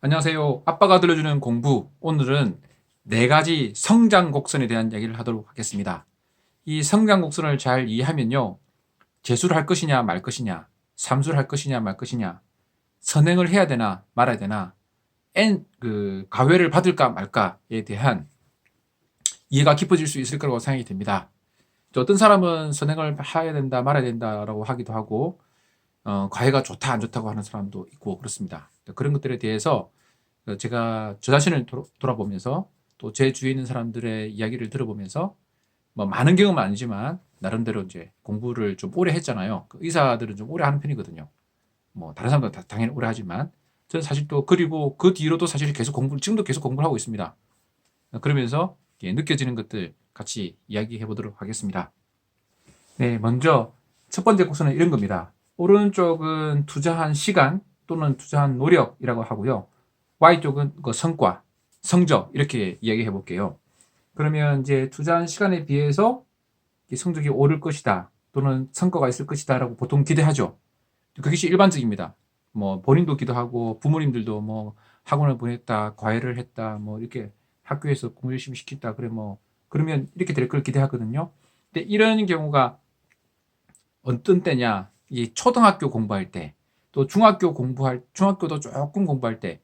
안녕하세요. 아빠가 들려주는 공부. 오늘은 네 가지 성장 곡선에 대한 이야기를 하도록 하겠습니다. 이 성장 곡선을 잘 이해하면요. 재수를 할 것이냐 말 것이냐, 삼수를 할 것이냐 말 것이냐, 선행을 해야 되나 말아야 되나, 과외를 받을까 말까에 대한 이해가 깊어질 수 있을 거라고 생각이 됩니다. 어떤 사람은 선행을 해야 된다 말아야 된다라고 하기도 하고, 과외가 좋다 안 좋다고 하는 사람도 있고 그렇습니다. 그런 것들에 대해서 제가 저 자신을 돌아보면서 또 제 주위에 있는 사람들의 이야기를 들어보면서 뭐 많은 경험은 아니지만 나름대로 이제 공부를 좀 오래 했잖아요. 의사들은 좀 오래 하는 편이거든요. 뭐 다른 사람도 다 당연히 오래 하지만 저는 사실 또 그리고 그 뒤로도 사실 계속 지금도 계속 공부를 하고 있습니다. 그러면서 느껴지는 것들 같이 이야기해 보도록 하겠습니다. 네, 먼저 첫 번째 곡선은 이런 겁니다. 오른쪽은 투자한 시간 또는 투자한 노력이라고 하고요. Y쪽은 그 성과, 성적 이렇게 이야기해 볼게요. 그러면 이제 투자한 시간에 비해서 성적이 오를 것이다 또는 성과가 있을 것이다라고 보통 기대하죠. 그것이 일반적입니다. 뭐 본인도 기도하고 부모님들도 뭐 학원을 보냈다, 과외를 했다, 뭐 이렇게 학교에서 공부 열심히 시켰다 그래 뭐 그러면 이렇게 될 걸 기대하거든요. 근데 이런 경우가 어떤 때냐? 이 초등학교 공부할 때, 또 중학교도 조금 공부할 때,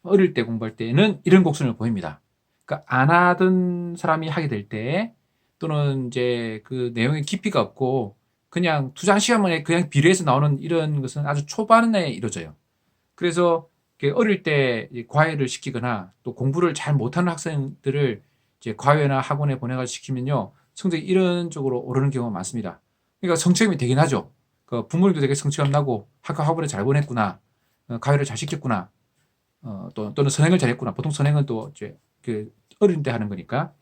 어릴 때 공부할 때는 이런 곡선을 보입니다. 그러니까 안 하던 사람이 하게 될 때, 또는 이제 그 내용의 깊이가 없고, 그냥 투자 시간만에 그냥 비례해서 나오는 이런 것은 아주 초반에 이루어져요. 그래서 어릴 때 과외를 시키거나 또 공부를 잘 못하는 학생들을 이제 과외나 학원에 보내가 시키면요, 성적이 이런 쪽으로 오르는 경우가 많습니다. 그러니까 성취감이 되긴 하죠. 그 부모님도 되게 성취감 나고 학원에 잘 보냈구나, 과외를 잘 시켰구나, 또는 선행을 잘했구나. 보통 선행은 또 이제 그 어릴 때 하는 거니까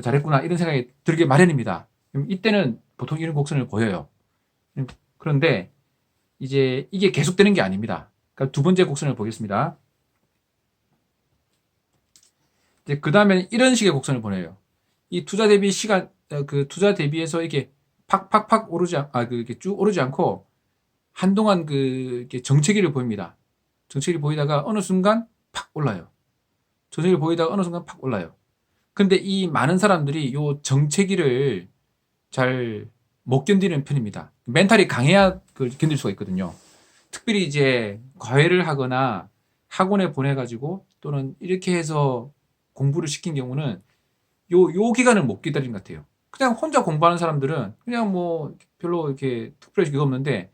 잘했구나 이런 생각이 들게 마련입니다. 이때는 보통 이런 곡선을 보여요. 그런데 이제 이게 계속되는 게 아닙니다. 그러니까 두 번째 곡선을 보겠습니다. 이제 그 다음에 이런 식의 곡선을 보내요. 이 투자 대비 시간, 그 투자 대비해서 이게 팍팍팍 이렇게 쭉 오르지 않고 한동안 이렇게 정체기를 보입니다. 정체기를 보이다가 어느 순간 팍 올라요. 정체기를 보이다가 어느 순간 팍 올라요. 근데 이 많은 사람들이 요 정체기를 잘 못 견디는 편입니다. 멘탈이 강해야 그걸 견딜 수가 있거든요. 특별히 이제 과외를 하거나 학원에 보내가지고 또는 이렇게 해서 공부를 시킨 경우는 요 기간을 못 기다린 것 같아요. 그냥 혼자 공부하는 사람들은 그냥 뭐 별로 이렇게 특별히 게 없는데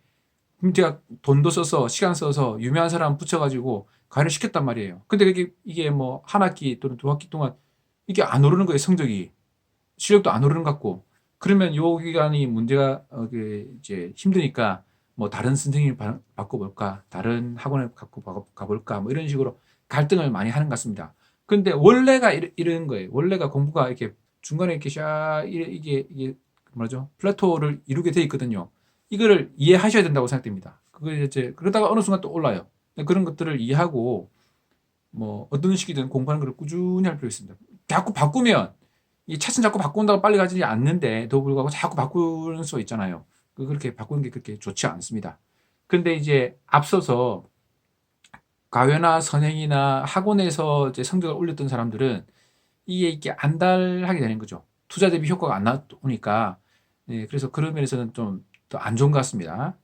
제가 돈도 써서 시간 써서 유명한 사람 붙여가지고 과외를 시켰단 말이에요. 근데 이게 뭐 한 학기 또는 두 학기 동안 이게 안 오르는 거예요. 성적이 실력도 안 오르는 것 같고 그러면 요 기간이 문제가 이제 힘드니까 뭐 다른 선생님을 바꿔볼까 다른 학원을 갖고 가볼까 뭐 이런 식으로 갈등을 많이 하는 것 같습니다. 근데 원래가 이런 거예요. 원래가 공부가 이렇게 중간에 이렇게 이게 뭐죠? 플라토를 이루게 돼 있거든요. 이거를 이해하셔야 된다고 생각됩니다. 그걸 이제 그러다가 어느 순간 또 올라요. 그런 것들을 이해하고 뭐 어떤 식이든 공부하는 걸 꾸준히 할 필요가 있습니다. 자꾸 바꾸면 이 차츰 자꾸 바꾼다고 빨리 가지 않는데도 불구하고 자꾸 바꾸는 수 있잖아요. 그렇게 바꾸는 게 그렇게 좋지 않습니다. 근데 이제 앞서서 과외나 선행이나 학원에서 이제 성적을 올렸던 사람들은 이게 안달하게 되는 거죠. 투자 대비 효과가 안 나오니까. 예, 그래서 그런 면에서는 좀 더 안 좋은 것 같습니다.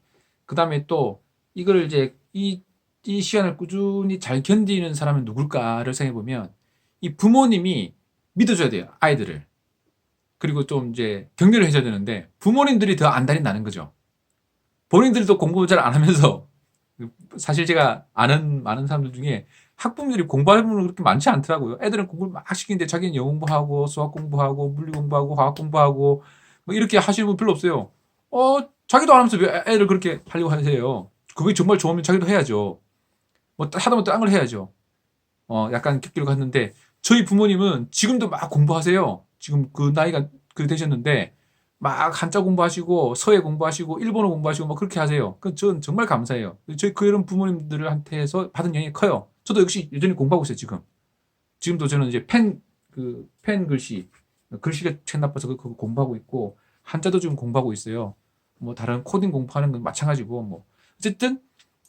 그 다음에 또 이걸 이제 이 시간을 꾸준히 잘 견디는 사람은 누굴까를 생각해 보면 이 부모님이 믿어줘야 돼요. 아이들을. 그리고 좀 이제 격려를 해줘야 되는데 부모님들이 더 안달이 나는 거죠. 본인들도 공부 잘 안 하면서 사실 제가 아는 많은 사람들 중에 학부모들이 공부하는 분은 그렇게 많지 않더라고요. 애들은 공부를 막 시키는데 자기는 영어 공부하고 수학 공부하고 물리 공부하고 화학 공부하고 뭐 이렇게 하시는 분 별로 없어요. 자기도 안 하면서 왜 애를 그렇게 하려고 하세요? 그게 정말 좋으면 자기도 해야죠. 뭐 하다못해 딴 걸 해야죠. 약간 격기를 갔는데 저희 부모님은 지금도 막 공부하세요. 지금 그 나이가 그 되셨는데 막 한자 공부하시고 서예 공부하시고 일본어 공부하시고 막 그렇게 하세요. 전 정말 감사해요. 저희 그런 부모님들한테서 받은 영향이 커요. 저도 역시 여전히 공부하고 있어요. 지금도 저는 이제 펜 글씨가 책 나빠서 그거 공부하고 있고 한자도 지금 공부하고 있어요. 뭐 다른 코딩 공부하는 건 마찬가지고 뭐 어쨌든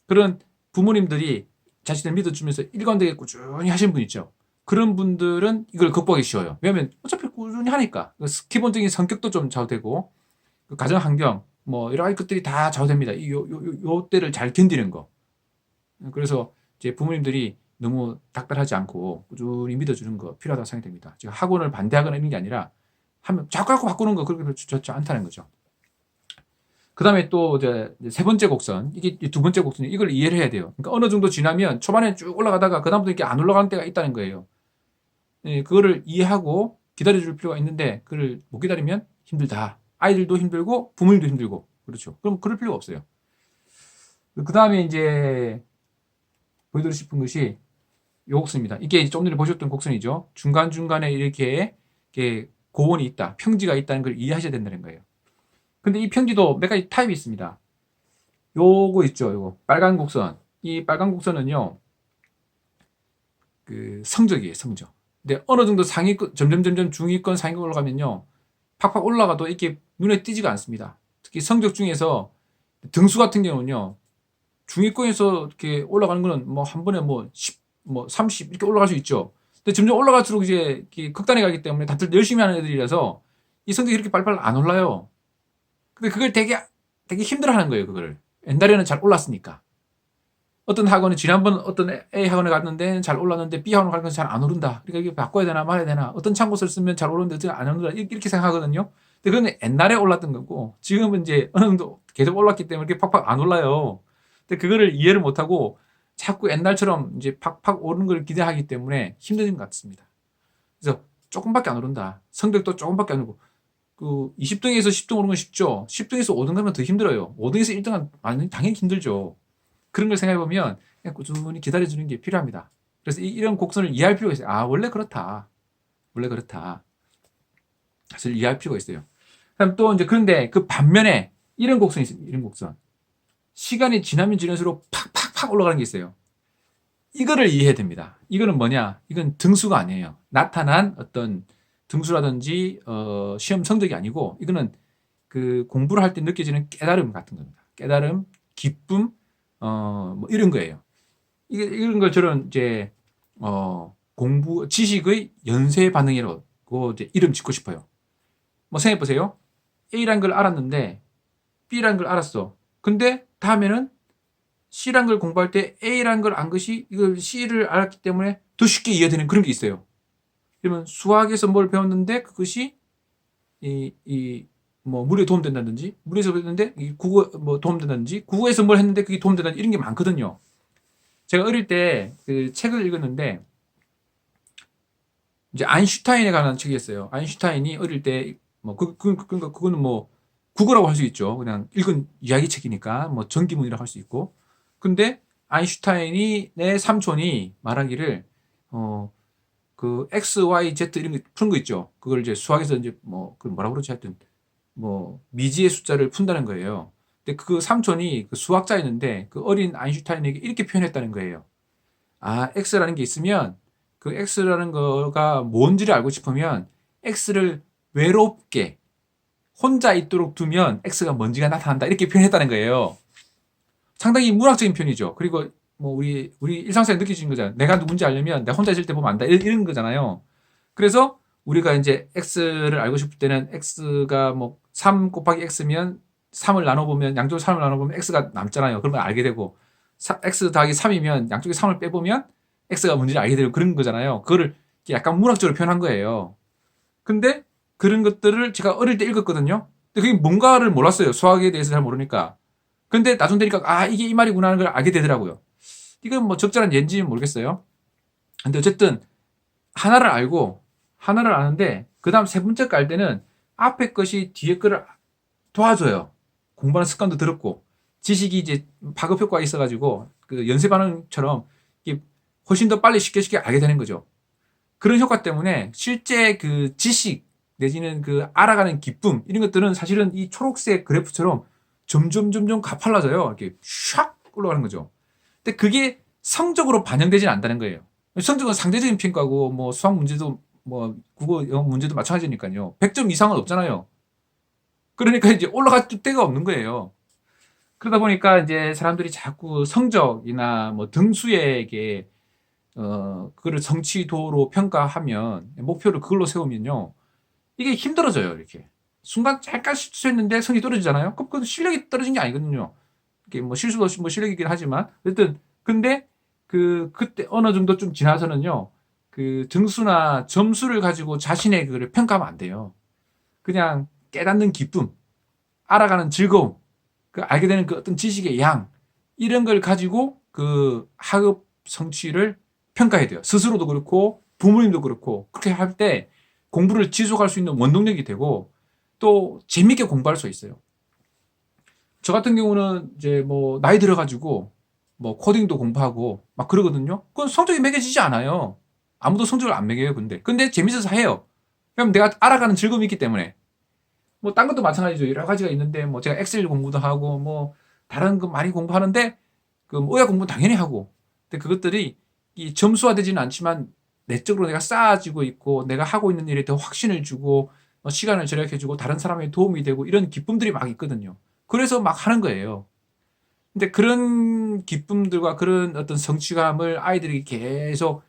그런 부모님들이 자신을 믿어주면서 일관되게 꾸준히 하시는 분 있죠. 그런 분들은 이걸 극복하기 쉬워요. 왜냐하면 어차피 꾸준히 하니까 기본적인 성격도 좀 좌우되고 그 가정 환경 뭐 여러 가지 것들이 다 좌우됩니다. 요 때를 잘 견디는 거. 그래서 이제 부모님들이 너무 닥달하지 않고 꾸준히 믿어주는 거 필요하다고 생각이 됩니다. 제가 학원을 반대하거나 이런 게 아니라 하면 자꾸 바꾸는 거 그렇게 좋지 않다는 거죠. 그 다음에 또 이제 세 번째 곡선, 이게 두 번째 곡선, 이걸 이해를 해야 돼요. 그러니까 어느 정도 지나면 초반에 쭉 올라가다가 그다음부터 이렇게 안 올라가는 때가 있다는 거예요. 예, 그거를 이해하고 기다려줄 필요가 있는데 그걸 못 기다리면 힘들다. 아이들도 힘들고 부모님도 힘들고 그렇죠. 그럼 그럴 필요가 없어요. 그 다음에 이제 보여드리고 싶은 것이 이 곡선입니다. 이게 좀 전에 보셨던 곡선이죠. 중간중간에 이렇게 고원이 있다, 평지가 있다는 걸 이해하셔야 된다는 거예요. 근데 이 평지도 몇 가지 타입이 있습니다. 요거 있죠. 요거 빨간 곡선. 이 빨간 곡선은요. 그 성적이에요. 성적. 근데 어느 정도 상위권 점점 중위권 상위권 올라가면요. 팍팍 올라가도 이렇게 눈에 띄지가 않습니다. 특히 성적 중에서 등수 같은 경우는요. 중위권에서 이렇게 올라가는 거는 뭐 한 번에 뭐 10, 뭐 30 이렇게 올라갈 수 있죠. 근데 점점 올라갈수록 이제 극단에 가기 때문에 다들 열심히 하는 애들이라서 이 성적이 그렇게 빨리빨리 안 올라요. 근데 그걸 되게 힘들어하는 거예요. 그걸 옛날에는 잘 올랐으니까. 어떤 학원에 지난번 어떤 A 학원에 갔는데 잘 올랐는데 B 학원에 가는 건 잘 안 오른다. 그러니까 이게 바꿔야 되나 말아야 되나. 어떤 참고서를 쓰면 잘 오르는데 안 오른다. 이렇게 생각하거든요. 근데 그건 옛날에 올랐던 거고 지금은 이제 어느 정도 계속 올랐기 때문에 이렇게 팍팍 안 올라요. 근데 그거를 이해를 못하고 자꾸 옛날처럼 이제 팍팍 오르는 걸 기대하기 때문에 힘든 것 같습니다. 그래서 조금밖에 안 오른다. 성적도 조금밖에 안 오르고 그 20등에서 10등 오르는 건 쉽죠. 10등에서 5등 가면 더 힘들어요. 5등에서 1등은 당연히 힘들죠. 그런 걸 생각해 보면 그냥 꾸준히 기다려주는 게 필요합니다. 그래서 이런 곡선을 이해할 필요가 있어요. 아 원래 그렇다. 원래 그렇다. 사실 이해할 필요가 있어요. 그럼 또 이제 그런데 그 반면에 이런 곡선이 있습니다. 이런 곡선. 시간이 지나면 지날수록 팍팍팍 올라가는 게 있어요. 이거를 이해해야 됩니다. 이거는 뭐냐? 이건 등수가 아니에요. 나타난 어떤 등수라든지 시험 성적이 아니고 이거는 그 공부를 할 때 느껴지는 깨달음 같은 겁니다. 깨달음, 기쁨, 뭐 이런 거예요. 이런 걸 저는 이제 공부 지식의 연쇄 반응이라고 이제 이름 짓고 싶어요. 뭐 생각해 보세요. A라는 걸 알았는데 B라는 걸 알았어. 근데 다음에는 C라는 걸 공부할 때 A라는 걸 안 것이 이걸 C를 알았기 때문에 더 쉽게 이해되는 그런 게 있어요. 그러면 수학에서 뭘 배웠는데 그것이 뭐 물에 도움된다든지 물에서 배웠는데 국어 뭐 도움된다든지 국어에서 뭘 했는데 그게 도움된다든지 이런 게 많거든요. 제가 어릴 때 그 책을 읽었는데 이제 아인슈타인에 관한 책이었어요. 아인슈타인이 어릴 때 뭐 그거는 뭐 국어라고 할 수 있죠. 그냥 읽은 이야기 책이니까 뭐 전기문이라고 할 수 있고. 근데 아인슈타인이 내 삼촌이 말하기를 그 X, Y, Z 이런 거 푸는 거 있죠. 그걸 이제 수학에서 이제 뭐 그 뭐라고 그러지 하여튼 뭐 미지의 숫자를 푼다는 거예요. 근데 그 삼촌이 그 수학자였는데 그 어린 아인슈타인에게 이렇게 표현했다는 거예요. 아, X라는 게 있으면 그 X라는 거가 뭔지를 알고 싶으면 X를 외롭게 혼자 있도록 두면 X가 뭔지가 나타난다. 이렇게 표현했다는 거예요. 상당히 문학적인 표현이죠. 그리고 뭐 우리 일상생활 느끼시는 거잖아요. 내가 누군지 알려면 내가 혼자 있을 때 보면 안다. 이런 거잖아요. 그래서 우리가 이제 X를 알고 싶을 때는 X가 뭐 3 곱하기 X면 3을 나눠보면 양쪽으로 3을 나눠보면 X가 남잖아요. 그러면 알게 되고 X 더하기 3이면 양쪽에 3을 빼보면 X가 뭔지를 알게 되고 그런 거잖아요. 그거를 약간 문학적으로 표현한 거예요. 근데 그런 것들을 제가 어릴 때 읽었거든요. 근데 그게 뭔가를 몰랐어요. 수학에 대해서 잘 모르니까. 근데 나중 되니까 아 이게 이 말이구나 하는 걸 알게 되더라고요. 이건 뭐 적절한 예인지는 모르겠어요. 근데 어쨌든 하나를 알고 하나를 아는데 그 다음 세 번째 거 알 때는 앞에 것이 뒤에 거를 도와줘요. 공부하는 습관도 들었고 지식이 이제 파급 효과가 있어가지고 그 연쇄 반응처럼 훨씬 더 빨리 쉽게 알게 되는 거죠. 그런 효과 때문에 실제 그 지식 내지는 그 알아가는 기쁨 이런 것들은 사실은 이 초록색 그래프처럼 점점 가팔라져요. 이렇게 샥 올라가는 거죠. 근데 그게 성적으로 반영되지는 않는다는 거예요. 성적은 상대적인 평가고 뭐 수학 문제도 뭐 국어 영어 문제도 마찬가지니까요. 100점 이상은 없잖아요. 그러니까 이제 올라갈 데가 없는 거예요. 그러다 보니까 이제 사람들이 자꾸 성적이나 뭐 등수에게 그거를 성취도로 평가하면 목표를 그걸로 세우면요. 이게 힘들어져요, 이렇게. 순간 잠깐 실수했는데 성이 떨어지잖아요? 그럼 그 실력이 떨어진 게 아니거든요. 이게 뭐 실수도 없이 뭐 실력이긴 하지만. 어쨌든, 근데 그때 어느 정도 좀 지나서는요. 그 등수나 점수를 가지고 자신의 그걸 평가하면 안 돼요. 그냥 깨닫는 기쁨, 알아가는 즐거움, 그 알게 되는 그 어떤 지식의 양, 이런 걸 가지고 그 학업 성취를 평가해야 돼요. 스스로도 그렇고 부모님도 그렇고 그렇게 할 때 공부를 지속할 수 있는 원동력이 되고 또 재밌게 공부할 수 있어요. 저 같은 경우는 이제 뭐 나이 들어가지고 뭐 코딩도 공부하고 막 그러거든요. 그건 성적이 매겨지지 않아요. 아무도 성적을 안 매겨요, 근데 재밌어서 해요. 그럼 내가 알아가는 즐거움이 있기 때문에. 뭐 딴 것도 마찬가지죠. 여러 가지가 있는데 뭐 제가 엑셀 공부도 하고 뭐 다른 거 많이 공부하는데 그 의학 공부 당연히 하고. 근데 그것들이 이 점수화되지는 않지만 내적으로 내가 쌓아지고 있고 내가 하고 있는 일에 더 확신을 주고 시간을 절약해주고 다른 사람에게 도움이 되고 이런 기쁨들이 막 있거든요. 그래서 막 하는 거예요. 근데 그런 기쁨들과 그런 어떤 성취감을 아이들이 계속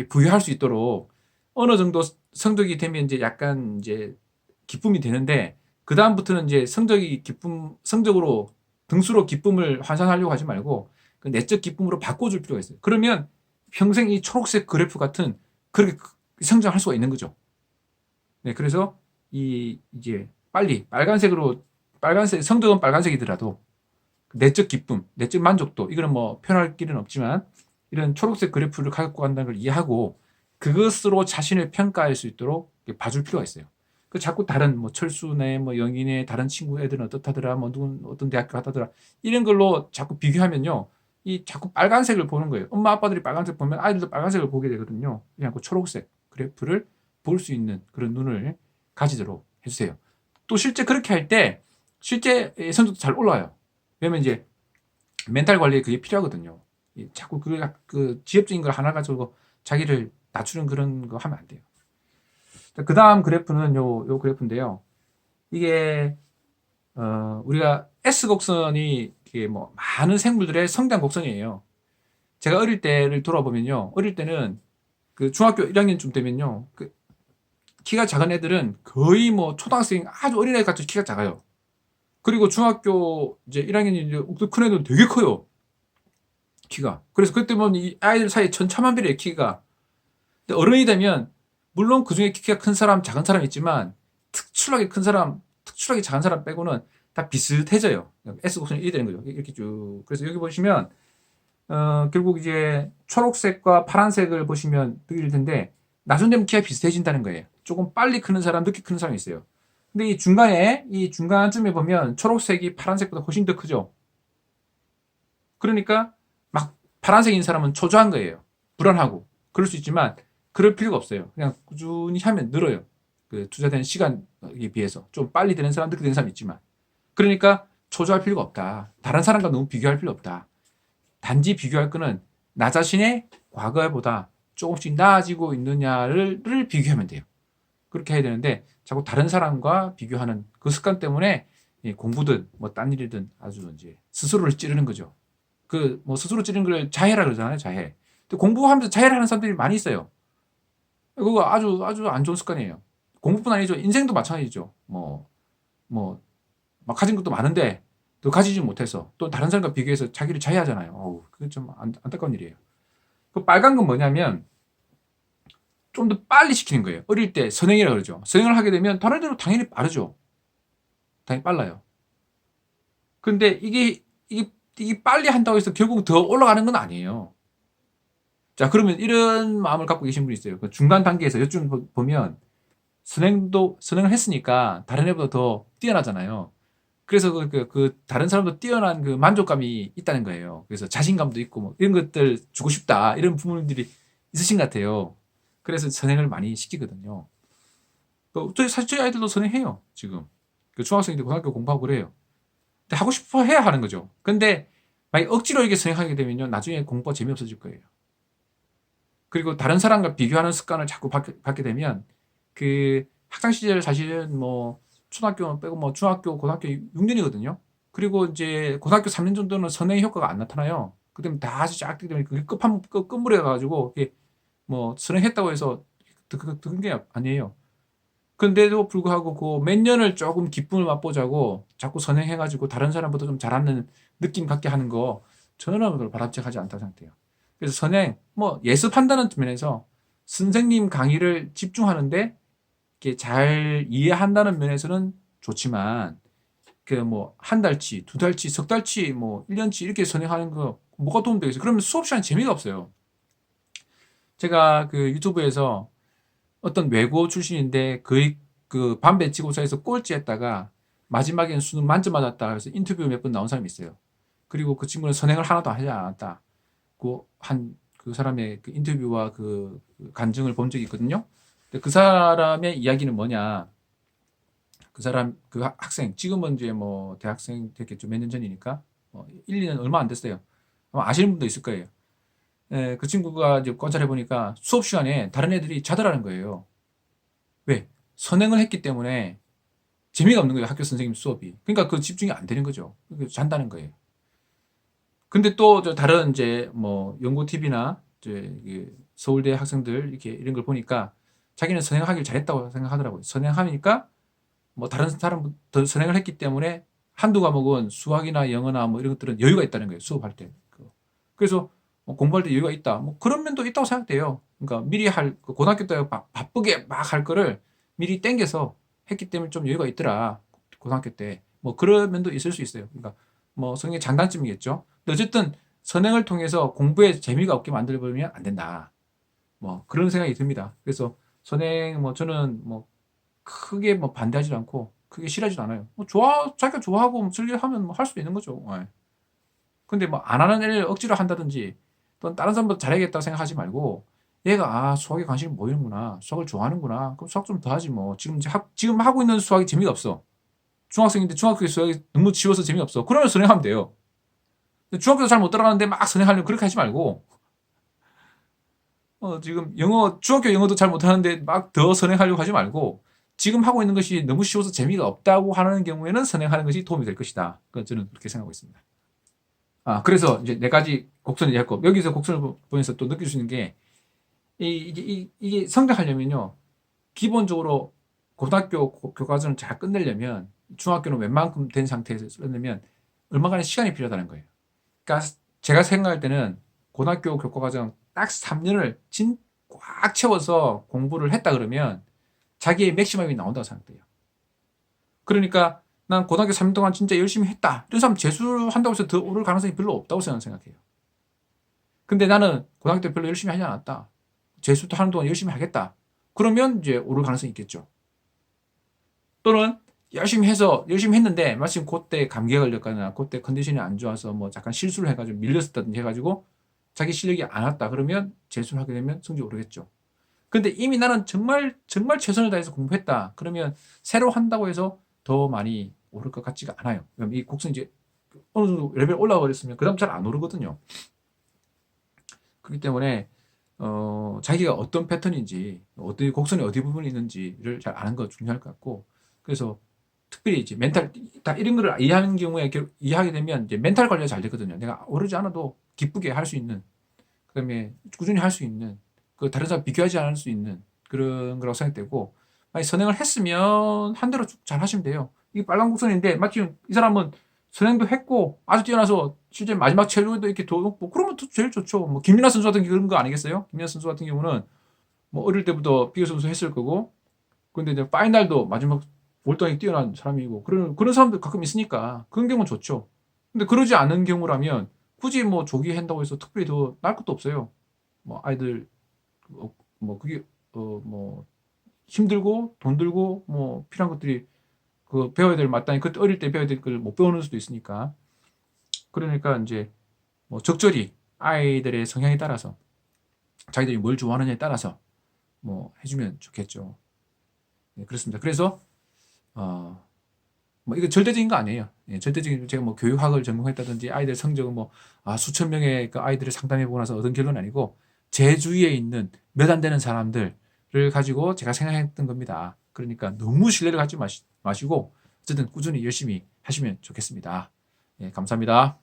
부여할 수 있도록 어느 정도 성적이 되면 이제 약간 이제 기쁨이 되는데 그 다음부터는 이제 성적으로 등수로 기쁨을 환산하려고 하지 말고 그 내적 기쁨으로 바꿔줄 필요가 있어요. 그러면 평생 이 초록색 그래프 같은 그렇게 성장할 수가 있는 거죠. 네, 그래서 이제 빨리 빨간색 성적은 빨간색이더라도 내적 기쁨, 내적 만족도 이거는 뭐 표현할 길은 없지만 이런 초록색 그래프를 갖고 간다는 걸 이해하고 그것으로 자신을 평가할 수 있도록 봐줄 필요가 있어요. 그 자꾸 다른 뭐 철수네 뭐 영인의 다른 친구 애들은 어떻다더라 뭐 누군 어떤 대학교 갔다더라 이런 걸로 자꾸 비교하면요 이 자꾸 빨간색을 보는 거예요. 엄마 아빠들이 빨간색 보면 아이들도 빨간색을 보게 되거든요. 그냥 그 초록색 그래프를 볼 수 있는 그런 눈을 가지도록 해주세요. 또 실제 그렇게 할 때 실제 성적도 잘 올라와요. 왜냐면 이제 멘탈 관리에 그게 필요하거든요. 자꾸 그 지엽적인 걸 하나 가지고 자기를 낮추는 그런 거 하면 안 돼요. 그 다음 그래프는 요 그래프인데요. 이게, 우리가 S곡선이 이게 뭐 많은 생물들의 성장 곡선이에요. 제가 어릴 때를 돌아보면요. 어릴 때는 그 중학교 1학년쯤 되면요. 그 키가 작은 애들은 거의 뭐 초등학생 아주 어린 애 같이 키가 작아요. 그리고 중학교 이제 1학년이 이제 큰 애들은 되게 커요. 키가. 그래서 그때 보면 이 아이들 사이에 천차만별의 키가. 근데 어른이 되면 물론 그 중에 키가 큰 사람, 작은 사람 있지만 특출나게 큰 사람, 특출나게 작은 사람 빼고는 다 비슷해져요. S곡선이 이렇게 되는 거죠. 이렇게 쭉. 그래서 여기 보시면 결국 이제 초록색과 파란색을 보시면 느낄 텐데 나중 되면 키가 비슷해진다는 거예요. 조금 빨리 크는 사람, 늦게 크는 사람이 있어요. 근데 이 중간쯤에 보면 초록색이 파란색보다 훨씬 더 크죠. 그러니까 막 파란색인 사람은 초조한 거예요. 불안하고. 그럴 수 있지만 그럴 필요가 없어요. 그냥 꾸준히 하면 늘어요. 그 투자된 시간에 비해서. 좀 빨리 되는 사람, 늦게 되는 사람 있지만. 그러니까 초조할 필요가 없다. 다른 사람과 너무 비교할 필요 없다. 단지 비교할 거는 나 자신의 과거보다 조금씩 나아지고 있느냐를 비교하면 돼요. 그렇게 해야 되는데 자꾸 다른 사람과 비교하는 그 습관 때문에 공부든 뭐 딴 일이든 아주 이제 스스로를 찌르는 거죠. 그 뭐 스스로 찌르는 걸 자해라 그러잖아요. 자해. 근데 공부하면서 자해를 하는 사람들이 많이 있어요. 그거 아주 안 좋은 습관이에요. 공부뿐 아니죠. 인생도 마찬가지죠. 뭐 막 가진 것도 많은데 더 가지지 못해서 또 다른 사람과 비교해서 자기를 자해하잖아요. 어우, 그게 좀 안타까운 일이에요. 그 빨간 건 뭐냐면 좀 더 빨리 시키는 거예요. 어릴 때 선행이라 그러죠. 선행을 하게 되면 다른 애들은 당연히 빠르죠. 당연히 빨라요. 근데 이게 빨리 한다고 해서 결국 더 올라가는 건 아니에요. 자, 그러면 이런 마음을 갖고 계신 분이 있어요. 그 중간 단계에서 요즘 보면 선행을 했으니까 다른 애보다 더 뛰어나잖아요. 그래서 그 다른 사람도 뛰어난 그 만족감이 있다는 거예요. 그래서 자신감도 있고 뭐 이런 것들 주고 싶다 이런 부모님들이 있으신 것 같아요. 그래서 선행을 많이 시키거든요. 사실 저희 아이들도 선행해요 지금. 그 중학생인데 고등학교 공부하고 그래요. 근데 하고 싶어 해야 하는 거죠. 근데 만약 억지로 이렇게 선행하게 되면요 나중에 공부가 재미없어질 거예요. 그리고 다른 사람과 비교하는 습관을 자꾸 받게 되면 그 학창 시절 사실은 뭐 초등학교 빼고 뭐 중학교 고등학교 6년이거든요. 그리고 이제 고등학교 3년 정도는 선행 효과가 안 나타나요. 그다음에 다 아주 작기 때문에 그게 끝물에 가가지고 이게 뭐 선행했다고 해서 득은 게 아니에요. 근데도 불구하고 그 몇 년을 조금 기쁨을 맛보자고 자꾸 선행해가지고 다른 사람보다 좀 잘하는 느낌 갖게 하는 거 저는 그걸 바람직하지 않다고 생각해요. 그래서 선행, 뭐 예습한다는 면에서 선생님 강의를 집중하는데 이렇게 잘 이해한다는 면에서는 좋지만 그 뭐 한 달치, 두 달치, 석 달치, 뭐 1년치 이렇게 선행하는 거 뭐가 도움되겠어요? 그러면 수업 시간 재미가 없어요. 제가 그 유튜브에서 어떤 외고 출신인데 거의 그 반배치고사에서 꼴찌했다가 마지막엔 수능 만점 맞았다 그래서 인터뷰 몇 번 나온 사람이 있어요. 그리고 그 친구는 선행을 하나도 하지 않았다. 그 사람의 그 인터뷰와 그 간증을 본 적이 있거든요. 근데 그 사람의 이야기는 뭐냐? 그 사람 그 학생 지금은 이제 뭐 대학생 됐겠죠. 몇 년 전이니까 1, 2년 얼마 안 됐어요. 아마 아시는 분도 있을 거예요. 예, 그 친구가 이제 관찰해 보니까 수업 시간에 다른 애들이 자더라는 거예요. 왜? 선행을 했기 때문에 재미가 없는 거예요. 학교 선생님 수업이. 그러니까 그 집중이 안 되는 거죠. 그러니까 잔다는 거예요. 근데 또 저 다른 이제 뭐 연고 TV나 이제 서울대 학생들 이렇게 이런 걸 보니까 자기는 선행하길 잘했다고 생각하더라고요. 선행하니까 뭐 다른 사람 더 선행을 했기 때문에 한두 과목은 수학이나 영어나 뭐 이런 것들은 여유가 있다는 거예요. 수업할 때. 그래서 공부할 때 여유가 있다. 뭐 그런 면도 있다고 생각돼요. 그러니까 미리 그 고등학교 때 바쁘게 막 할 거를 미리 땡겨서 했기 때문에 좀 여유가 있더라. 고등학교 때. 뭐 그런 면도 있을 수 있어요. 그러니까 뭐 성의 장단점이겠죠. 근데 어쨌든 선행을 통해서 공부에 재미가 없게 만들어버리면 안 된다. 뭐 그런 생각이 듭니다. 그래서 선행 뭐 저는 뭐 크게 뭐 반대하지 않고 크게 싫어하지도 않아요. 뭐 자기가 좋아하고 뭐 즐겨 하면 뭐 할 수도 있는 거죠. 예. 근데 뭐 안 하는 애를 억지로 한다든지 또는 다른 사람보다 잘하겠다고 생각하지 말고 얘가 수학에 관심이 보이는구나. 수학을 좋아하는구나. 그럼 수학 좀 더 하지 뭐. 지금 하고 있는 수학이 재미가 없어. 중학생인데 중학교 수학이 너무 쉬워서 재미없어. 그러면 선행하면 돼요. 중학교도 잘 못 따라가는데 막 선행하려고 그렇게 하지 말고 지금 중학교 영어도 잘 못하는데 막 더 선행하려고 하지 말고 지금 하고 있는 것이 너무 쉬워서 재미가 없다고 하는 경우에는 선행하는 것이 도움이 될 것이다. 그건 저는 그렇게 생각하고 있습니다. 그래서 이제 네 가지 곡선을 했고 여기서 곡선을 보면서 또 느낄 수 있는 게 이게 성장하려면요. 기본적으로 고등학교 교과서를 잘 끝내려면 중학교는 웬만큼 된 상태에서 끝내면 얼마간의 시간이 필요하다는 거예요. 그러니까 제가 생각할 때는 고등학교 교과과정 딱 3년을 꽉 채워서 공부를 했다 그러면 자기의 맥시멈이 나온다고 생각돼요. 그러니까 난 고등학교 3년 동안 진짜 열심히 했다. 이런 사람 재수한다고 해서 더 오를 가능성이 별로 없다고 생각해요. 근데 나는 고등학교 때 별로 열심히 하지 않았다. 재수도 하는 동안 열심히 하겠다. 그러면 이제 오를 가능성이 있겠죠. 또는 열심히 했는데 마침 그때 감기가 걸렸거나 그때 컨디션이 안 좋아서 뭐 잠깐 실수를 해가지고 밀렸었다든지 해가지고 자기 실력이 안 왔다. 그러면 재수를 하게 되면 성적이 오르겠죠. 근데 이미 나는 정말 정말 최선을 다해서 공부했다. 그러면 새로 한다고 해서 더 많이 오를 것 같지가 않아요. 그럼 이 곡선이 이제 어느 정도 레벨 올라가 버렸으면 그다음 잘 안 오르거든요. 그렇기 때문에 자기가 어떤 패턴인지 어떤 곡선이 어디 부분이 있는지를 잘 아는 거 중요할 것 같고 그래서 특별히 이제 멘탈 다 이런 거를 이해하는 경우에 이해하게 되면 이제 멘탈 관리가 잘 되거든요. 내가 오르지 않아도 기쁘게 할 수 있는 그다음에 꾸준히 할 수 있는 그 다른 사람 비교하지 않을 수 있는 그런 거라고 생각되고 만약 선행을 했으면 한 대로 쭉 잘 하시면 돼요. 이게 빨간 곡선인데 마침 이 사람은 선행도 했고 아주 뛰어나서 실제 마지막 첼로도 이렇게 더 높고 그러면 또 제일 좋죠. 뭐 김민아 선수 같은 그런 거 아니겠어요? 김민아 선수 같은 경우는 뭐 어릴 때부터 비교 선수 했을 거고 근데 이제 파이널도 마지막 몰당히 뛰어난 사람이고 그런 사람들 가끔 있으니까 그런 경우는 좋죠. 근데 그러지 않은 경우라면 굳이 뭐 조기 한다고 해서 특별히 더 나을 것도 없어요. 뭐 아이들 뭐 그게 뭐 힘들고 돈 들고 뭐 필요한 것들이 그 배워야 될 마땅히 그때 어릴 때 배워야 될 걸 못 배우는 수도 있으니까 그러니까 이제 뭐 적절히 아이들의 성향에 따라서 자기들이 뭘 좋아하느냐에 따라서 뭐 해주면 좋겠죠. 네, 그렇습니다. 그래서 뭐 이거 절대적인 거 아니에요. 예, 절대적인 제가 뭐 교육학을 전공했다든지 아이들 성적은 뭐 수천 명의 그 아이들을 상담해 보고 나서 얻은 결론은 아니고 제 주위에 있는 몇 안 되는 사람들을 가지고 제가 생각했던 겁니다. 그러니까 너무 신뢰를 갖지 마시고 어쨌든 꾸준히 열심히 하시면 좋겠습니다. 예, 감사합니다.